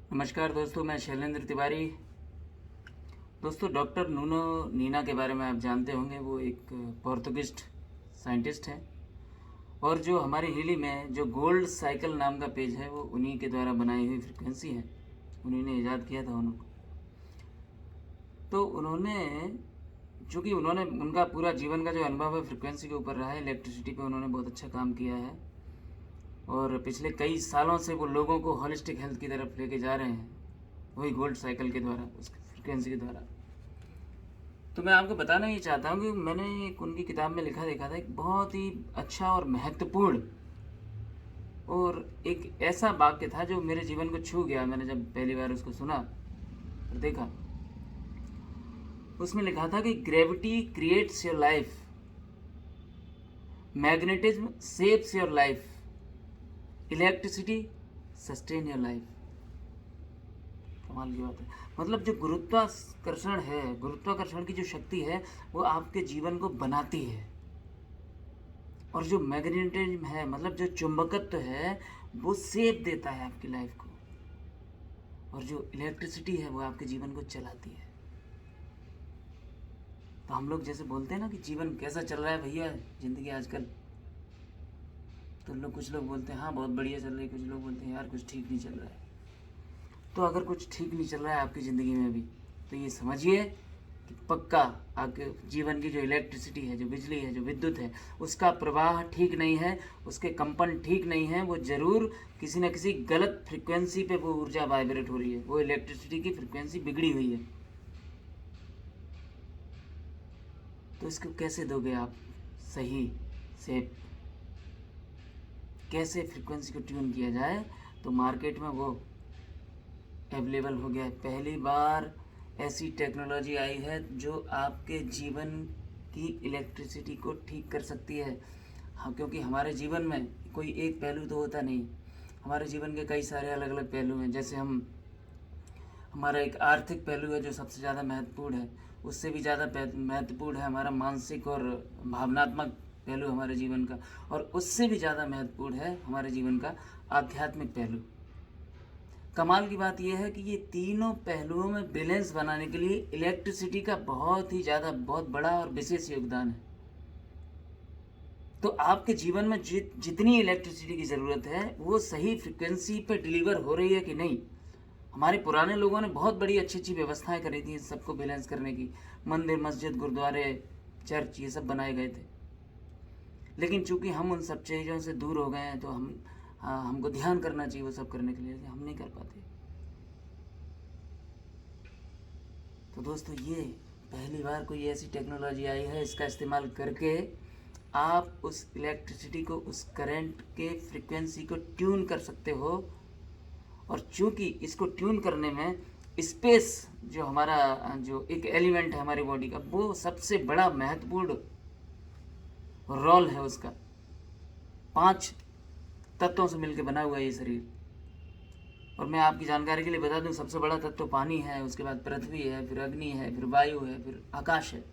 नमस्कार दोस्तों, मैं शैलेंद्र तिवारी। दोस्तों, डॉक्टर नूनो नीना के बारे में आप जानते होंगे। वो एक पोर्तुगिस्ट साइंटिस्ट हैं और जो हमारी हिली में जो गोल्ड साइकिल नाम का पेज है वो उन्हीं के द्वारा बनाई हुई फ्रिक्वेंसी है। उन्हीं ने ईजाद किया था उनको। तो चूँकि उन्होंने उनका पूरा जीवन का जो अनुभव है फ्रिक्वेंसी के ऊपर रहा है, इलेक्ट्रिसिटी पे उन्होंने बहुत अच्छा काम किया है और पिछले कई सालों से वो लोगों को होलिस्टिक हेल्थ की तरफ लेके जा रहे हैं, वही गोल्ड साइकिल के द्वारा, उस फ्रिक्वेंसी के द्वारा। तो मैं आपको बताना ये चाहता हूँ कि मैंने एक उनकी किताब में लिखा देखा था, एक बहुत ही अच्छा और महत्वपूर्ण और एक ऐसा वाक्य था जो मेरे जीवन को छू गया। मैंने जब पहली बार उसको सुना और देखा, उसमें लिखा था कि gravity creates your life, magnetism saves your life, electricity sustain your life. कमाल की बात है। मतलब जो गुरुत्वाकर्षण है, गुरुत्वाकर्षण की जो शक्ति है वो आपके जीवन को बनाती है, और जो मैग्नेटिज्म है, मतलब जो चुंबकत्व है, वो सेप देता है आपकी लाइफ को, और जो इलेक्ट्रिसिटी है वो आपके जीवन को चलाती है। तो हम लोग जैसे बोलते हैं ना कि जीवन कैसा चल रहा है भैया ज़िंदगी आजकल, तो कुछ लोग बोलते हैं हाँ बहुत बढ़िया चल रही है, कुछ लोग बोलते हैं यार कुछ ठीक नहीं चल रहा है। तो अगर कुछ ठीक नहीं चल रहा है आपकी ज़िंदगी में भी, तो ये समझिए कि पक्का आपके जीवन की जो इलेक्ट्रिसिटी है, जो बिजली है, जो विद्युत है, उसका प्रवाह ठीक नहीं है, उसके कंपन ठीक नहीं है। वो ज़रूर किसी न किसी गलत फ्रिक्वेंसी पे वो ऊर्जा वाइब्रेट हो रही है, वो इलेक्ट्रिसिटी की फ्रिक्वेंसी बिगड़ी हुई है। तो इसको कैसे दोगे आप सही से, कैसे फ्रिक्वेंसी को ट्यून किया जाए? तो मार्केट में वो अवेलेबल हो गया है। पहली बार ऐसी टेक्नोलॉजी आई है जो आपके जीवन की इलेक्ट्रिसिटी को ठीक कर सकती है। हाँ, क्योंकि हमारे जीवन में कोई एक पहलू तो होता नहीं, हमारे जीवन के कई सारे अलग अलग पहलू हैं। जैसे हमारा एक आर्थिक पहलू है जो सबसे ज़्यादा महत्वपूर्ण है, उससे भी ज़्यादा महत्वपूर्ण है हमारा मानसिक और भावनात्मक पहलू हमारे जीवन का, और उससे भी ज़्यादा महत्वपूर्ण है हमारे जीवन का आध्यात्मिक पहलू। कमाल की बात यह है कि ये तीनों पहलुओं में बैलेंस बनाने के लिए इलेक्ट्रिसिटी का बहुत ही ज़्यादा, बहुत बड़ा और विशेष योगदान है। तो आपके जीवन में जितनी इलेक्ट्रिसिटी की ज़रूरत है वो सही फ्रिक्वेंसी पे डिलीवर हो रही है कि नहीं। हमारे पुराने लोगों ने बहुत बड़ी अच्छी अच्छी व्यवस्थाएं करी थी सबको बैलेंस करने की। मंदिर, मस्जिद, गुरुद्वारे, चर्च, ये सब बनाए गए थे। लेकिन चूंकि हम उन सब चीज़ों से दूर हो गए हैं, तो हमको ध्यान करना चाहिए वो सब करने के लिए, हम नहीं कर पाते। तो दोस्तों, ये पहली बार कोई ऐसी टेक्नोलॉजी आई है, इसका इस्तेमाल करके आप उस इलेक्ट्रिसिटी को, उस करंट के फ्रिक्वेंसी को ट्यून कर सकते हो। और चूंकि इसको ट्यून करने में स्पेस, जो हमारा जो एक एलिमेंट है हमारी बॉडी का, वो सबसे बड़ा महत्वपूर्ण रोल है उसका। 5 तत्वों से मिलकर बना हुआ है ये शरीर। और मैं आपकी जानकारी के लिए बता दूं, सबसे बड़ा तत्व पानी है, उसके बाद पृथ्वी है, फिर अग्नि है, फिर वायु है, फिर आकाश है।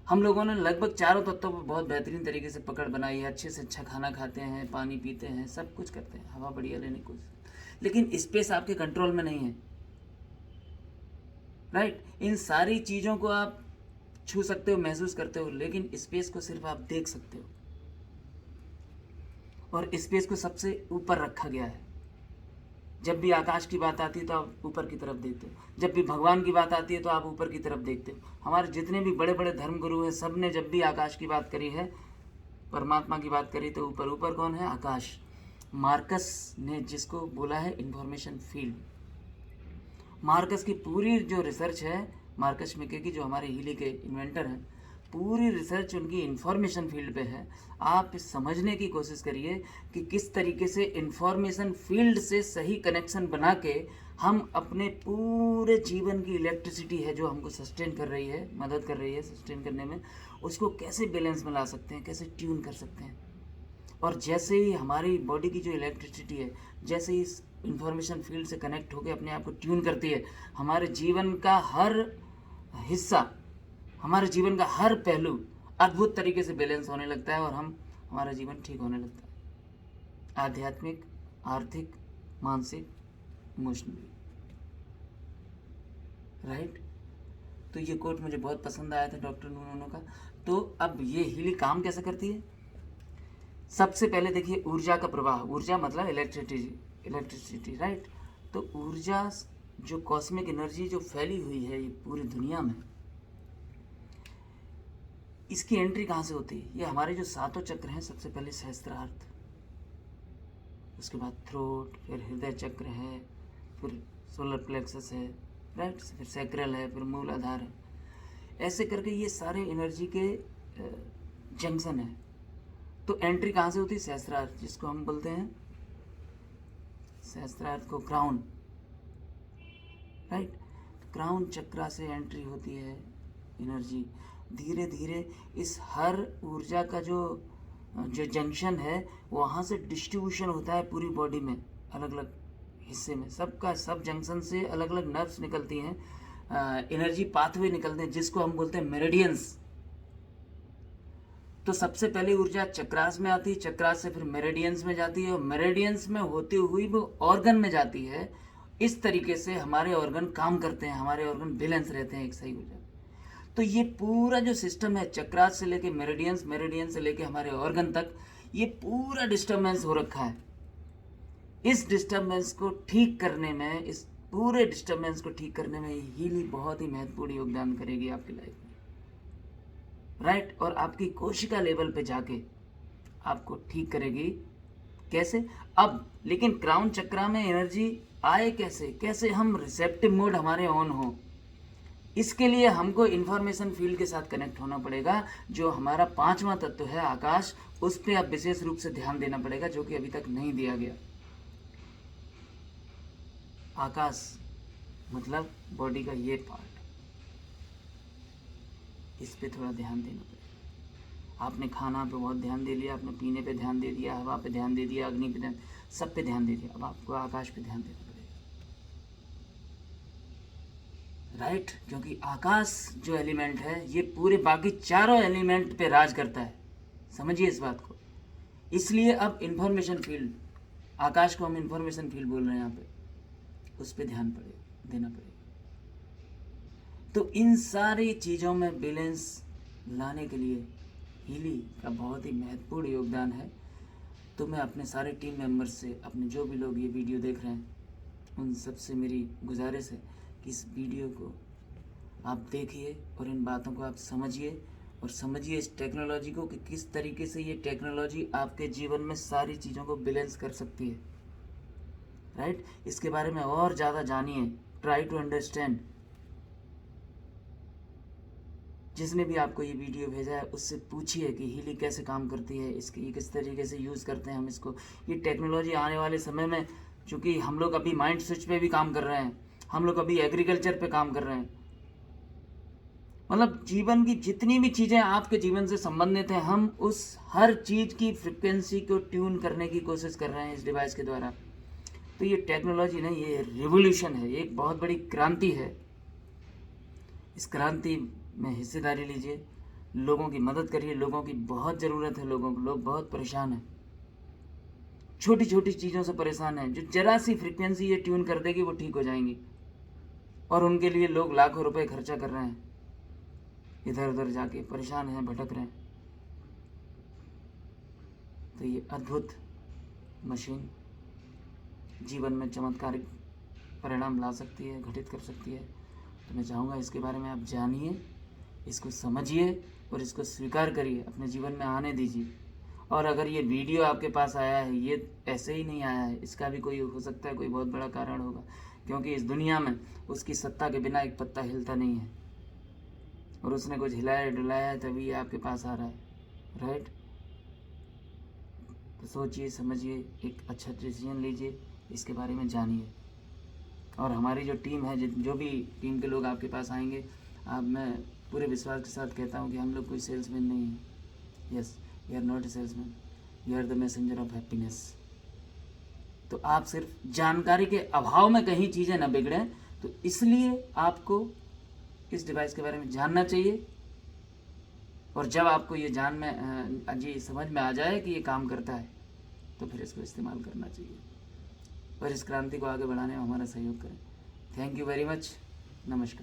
हम लोगों ने लगभग चारों तत्वों पर बहुत बेहतरीन तरीके से पकड़ बनाई है। अच्छे से अच्छा खाना खाते हैं, पानी पीते हैं, सब कुछ करते हैं, हवा बढ़िया लेने की कोशिश, लेकिन स्पेस आपके कंट्रोल में नहीं है। राइट? इन सारी चीज़ों को आप छू सकते हो, महसूस करते हो, लेकिन स्पेस को सिर्फ आप देख सकते हो। और स्पेस को सबसे ऊपर रखा गया है। जब भी आकाश की बात आती है तो आप ऊपर की तरफ देखते हो, जब भी भगवान की बात आती है तो आप ऊपर की तरफ देखते हो। हमारे जितने भी बड़े बड़े धर्मगुरु हैं, सब ने जब भी आकाश की बात करी है, परमात्मा की बात करी, तो ऊपर ऊपर कौन है? आकाश। मार्कस ने जिसको बोला है इंफॉर्मेशन फील्ड, मार्कस की पूरी जो रिसर्च है, मार्कस मेके की, जो हमारे हीली के इन्वेंटर हैं, पूरी रिसर्च उनकी इंफॉर्मेशन फील्ड पे है। आप समझने की कोशिश करिए कि किस तरीके से इंफॉर्मेशन फील्ड से सही कनेक्शन बना के हम अपने पूरे जीवन की इलेक्ट्रिसिटी है जो हमको सस्टेन कर रही है, मदद कर रही है सस्टेन करने में, उसको कैसे बैलेंस में ला सकते हैं, कैसे ट्यून कर सकते हैं। और जैसे ही हमारी बॉडी की जो इलेक्ट्रिसिटी है, जैसे ही इस इंफॉर्मेशन फील्ड से कनेक्ट होकर अपने आप को ट्यून करती है, हमारे जीवन का हर हिस्सा, हमारे जीवन का हर पहलू अद्भुत तरीके से बैलेंस होने लगता है और हमारा जीवन ठीक होने लगता है। आध्यात्मिक, आर्थिक, मानसिक, इमोशनली, राइट। तो ये कोट मुझे बहुत पसंद आया था डॉक्टर नूनो का। तो अब ये हीलिंग काम कैसे करती है? सबसे पहले देखिए ऊर्जा का प्रवाह, ऊर्जा मतलब इलेक्ट्रिसिटी, राइट। तो ऊर्जा जो कॉस्मिक एनर्जी जो फैली हुई है ये पूरी दुनिया में, इसकी एंट्री कहाँ से होती है? ये हमारे जो सातों चक्र हैं, सबसे पहले सहस्त्रार्थ, उसके बाद थ्रोट, फिर हृदय चक्र है, फिर सोलर प्लेक्सस है, राइट, फिर सैक्रल है, फिर मूलाधार है। ऐसे करके ये सारे एनर्जी के जंक्शन है। तो एंट्री कहाँ से होती है? सहस्त्रार्थ, जिसको हम बोलते हैं सहस्त्रार्थ को क्राउन, राइट। क्राउन चक्रा से एंट्री होती है एनर्जी। धीरे धीरे इस हर ऊर्जा का जो जंक्शन है वहाँ से डिस्ट्रीब्यूशन होता है पूरी बॉडी में, अलग अलग हिस्से में, सबका सब जंक्शन से अलग अलग नर्व्स निकलती हैं, एनर्जी पाथवे निकलते हैं, जिसको हम बोलते हैं मेरिडियंस। तो सबसे पहले ऊर्जा चक्रास में आती है, चक्रास से फिर मेरिडियंस में जाती है, और मेरिडियंस में होती हुई वो ऑर्गन में जाती है। इस तरीके से हमारे ऑर्गन काम करते हैं, हमारे ऑर्गन बैलेंस रहते हैं एक सही ऊर्जा। तो ये पूरा जो सिस्टम है चक्रास से लेके मेरिडियंस, मेरिडियंस से लेके हमारे ऑर्गन तक, ये पूरा डिस्टर्बेंस हो रखा है। इस डिस्टर्बेंस को ठीक करने में, इस पूरे डिस्टर्बेंस को ठीक करने में हीलिंग बहुत ही महत्वपूर्ण योगदान करेगी आपकी लाइफ में, राइट। और आपकी कोशिका लेवल पे जाके आपको ठीक करेगी। कैसे? अब लेकिन क्राउन चक्रा में एनर्जी आए कैसे? कैसे हम रिसेप्टिव मोड हमारे ऑन हो? इसके लिए हमको इंफॉर्मेशन फील्ड के साथ कनेक्ट होना पड़ेगा। जो हमारा पांचवा तत्व है आकाश, उस पर आप विशेष रूप से ध्यान देना पड़ेगा, जो कि अभी तक नहीं दिया गया। आकाश मतलब बॉडी का ये पार्ट, इस पे थोड़ा ध्यान देना पड़ेगा। आपने खाना पे बहुत ध्यान दे लिया, आपने पीने पे ध्यान दे दिया, हवा पे ध्यान दे दिया, अग्नि पे ध्यान, सब पे ध्यान दे दिया। अब आपको आकाश पे ध्यान देना पड़ेगा, राइट। क्योंकि आकाश जो एलिमेंट है ये पूरे बाकी चारों एलिमेंट पे राज करता है, समझिए इस बात को। इसलिए अब इंफॉर्मेशन फील्ड, आकाश को हम इंफॉर्मेशन फील्ड बोल रहे हैं यहाँ पे, उस पर ध्यान देना पड़ेगा। तो इन सारी चीज़ों में बैलेंस लाने के लिए हीलिंग का बहुत ही महत्वपूर्ण योगदान है। तो मैं अपने सारे टीम मेंबर्स से, अपने जो भी लोग ये वीडियो देख रहे हैं, उन सब से मेरी गुजारिश है कि इस वीडियो को आप देखिए और इन बातों को आप समझिए, और समझिए इस टेक्नोलॉजी को कि किस तरीके से ये टेक्नोलॉजी आपके जीवन में सारी चीज़ों को बैलेंस कर सकती है, राइट। इसके बारे में और ज़्यादा जानिए, ट्राई टू अंडरस्टैंड। जिसने भी आपको ये वीडियो भेजा है उससे पूछिए कि हीलिंग कैसे काम करती है, इसकी किस तरीके से यूज़ करते हैं हम इसको। ये टेक्नोलॉजी आने वाले समय में, चूँकि हम लोग अभी माइंड स्विच पे भी काम कर रहे हैं, हम लोग अभी एग्रीकल्चर पे काम कर रहे हैं, मतलब जीवन की जितनी भी चीज़ें आपके जीवन से संबंधित हैं, हम उस हर चीज़ की फ्रिक्वेंसी को ट्यून करने की कोशिश कर रहे हैं इस डिवाइस के द्वारा। तो ये टेक्नोलॉजी नहीं, ये रिवोल्यूशन है, एक बहुत बड़ी क्रांति है। इस क्रांति में हिस्सेदारी लीजिए, लोगों की मदद करिए। लोगों की बहुत ज़रूरत है, लोगों को, लोग बहुत परेशान हैं, छोटी छोटी चीज़ों से परेशान हैं। जो जरा सी फ्रिक्वेंसी ये ट्यून कर देगी वो ठीक हो जाएंगी, और उनके लिए लोग लाखों रुपए खर्चा कर रहे हैं, इधर उधर जाके परेशान हैं, भटक रहे हैं। तो ये अद्भुत मशीन जीवन में चमत्कारिक परिणाम ला सकती है, घटित कर सकती है। तो मैं चाहूँगा इसके बारे में आप जानिए, इसको समझिए और इसको स्वीकार करिए, अपने जीवन में आने दीजिए। और अगर ये वीडियो आपके पास आया है, ये ऐसे ही नहीं आया है, इसका भी कोई हो सकता है, कोई बहुत बड़ा कारण होगा, क्योंकि इस दुनिया में उसकी सत्ता के बिना एक पत्ता हिलता नहीं है, और उसने कुछ हिलाया डुलाया है तभी ये आपके पास आ रहा है, राइट। तो सोचिए, समझिए, एक अच्छा डिसीजन लीजिए, इसके बारे में जानिए। और हमारी जो टीम है, जो भी टीम के लोग आपके पास आएंगे, आप, मैं पूरे विश्वास के साथ कहता हूँ कि हम लोग कोई सेल्समैन नहीं है। Yes, you are not a salesman, you are the messenger of happiness. तो आप सिर्फ जानकारी के अभाव में कहीं चीज़ें ना बिगड़ें, तो इसलिए आपको इस डिवाइस के बारे में जानना चाहिए। और जब आपको ये समझ में आ जाए कि ये काम करता है, तो फिर इसको इस्तेमाल करना चाहिए। और इस क्रांति को आगे बढ़ाने में हमारा सहयोग करें। Thank you very much. नमस्कार।